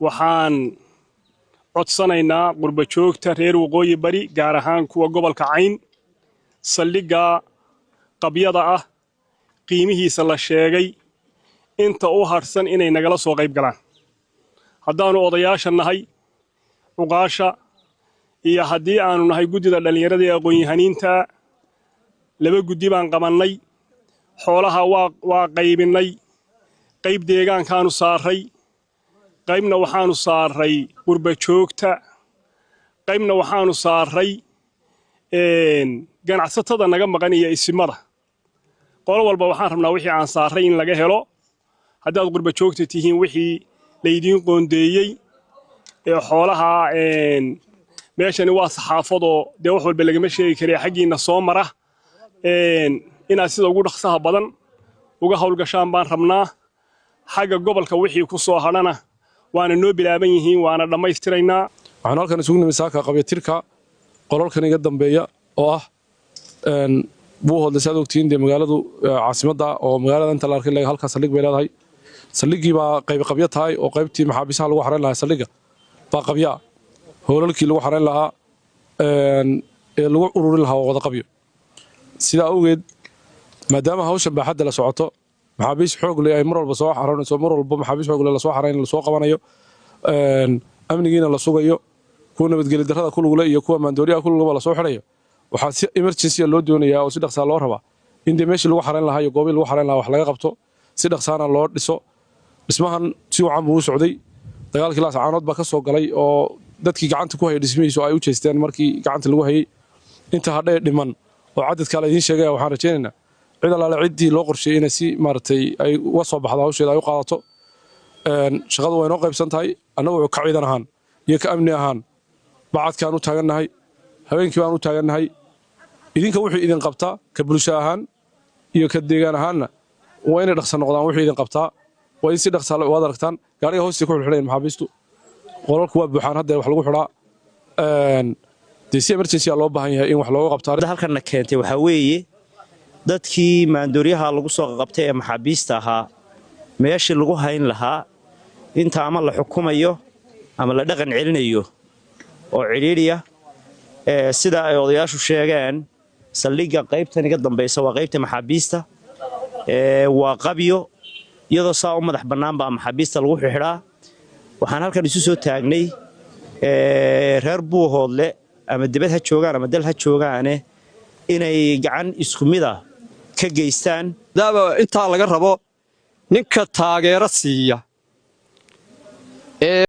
waxaan codsanaynaa qurba joogta reer waqooyi bari gaar ahaan kuwa gobolka Cayn saldhigga qabyada ah qiimihiisa la sheegay inta u harsan inay nagala soo qayb galaan haddaanu odayaasha nahay uqaasha iyo haddii aanu nahay guddida dhalinyarada ee aqoon-yahaniinta laba guddi baan qabannay xoolaha waa qaybinay qayb deegaankaanu saaray qaybna waxaanu saaray qurba joogta qaybna waxaanu saaray ganacsatada naga maqan iyo isimada qolo walba waxaan rabnaa wixii aan saaray in laga helo haddaad qurba joogta tihiin wixii laydiin qoondeeyey ee xoolaha meeshani waa saxaafadoo dee wax walba lagama sheegi karay xaggiina soo mara inaad sida ugu dhaqsaha badan uga howlgashaan baan rabnaa xagga gobolka wixii ku soo hadhana waana noo bilaaban yihiin waana dhammaystiraynaa waxaan halkan isugu nimid saaka qabyatirka qolalkan iga dambeeya oo ah buuhoodle saad ogtihiin dee magaaladu caasimadda oo magaalada inta la arkay halkaa saldhig bay leedahay saldhiggii baa qabyo tahay oo qaybtii maxaabiisaha lagu xarayn lahaa saldhigga baa qabyaa hoolalkii lagu xarayn lahaa ee lagu ururin lahaa waa wada qabyo sidaa awgeed maadaama hawshan baaxadda la socoto maxaabiis xoog leh ay mar walba soo xaraynayso mar walba maxaabiis xoog leh la soo xarayn la soo qabanayo amnigiina la sugayo kuwa nabadgeli darrada ku lug leh iyo kuwa maandooriyaha ku lug leh la soo xirayo waxaa si emergency loo doonayaa oo si dhaqso loo rabaa in meeshii lagu xarayn lahaa iyo goobii lagu xarayn lahaa wax laga qabto si dhaqsaana loo dhiso dhismahan si wacan buu u socday dagaalkii laascaanood baa ka soo galay oo dadkii gacanta ku hayay dhismihiisu ay u jeesteen markii gacanta lagu hayay inta hadhay dhiman oo cadadka la idiin sheegaya waxaan rajaynaynaa cid allaale ciddii loo qorsheeyey inay si maaragtay ay uga soo baxdo hawsheeda ay u qaadato shaqadu way noo qaybsan tahay annagu ka ciidan ahaan iyo ka amni ahaan bacadkaan u taagannahay habeenkii baan u taagannahay idinka wixii idin qabtaa ka bulsho ahaan iyo ka deegaan ahaanna waa inay dhaqso noqdaan wixii idin qabtaa waa in si dhaqsaa u aragtaan gaariga hoostiisa ku xidhxidhayn maxaabiistu qolalku waa buuxaan hadda wax lagu xidhaa dee si emergency loo baahan yahay in wax looga qabto halkanna keentay waxaa weeye dadkii maandooriyaha lagu soo qabtay ee maxaabiista ahaa meeshii lagu hayn lahaa inta ama la xukumayo ama la dhaqan celinayo oo cidhiidhiya sida ay odayaashu sheegeen saldhigga qaybtan iga dambaysa waa qaybta maxaabiista waa qabyo iyadoo saa u madax bannaan baa maxaabiista lagu xidhaa waxaan halkan isu soo taagnay reer buuhoodle ama dibad ha joogaan ama dal ha joogaane inay gacan isku mid ah ka geystaan daaba intaa laga rabo ninka taageero siiya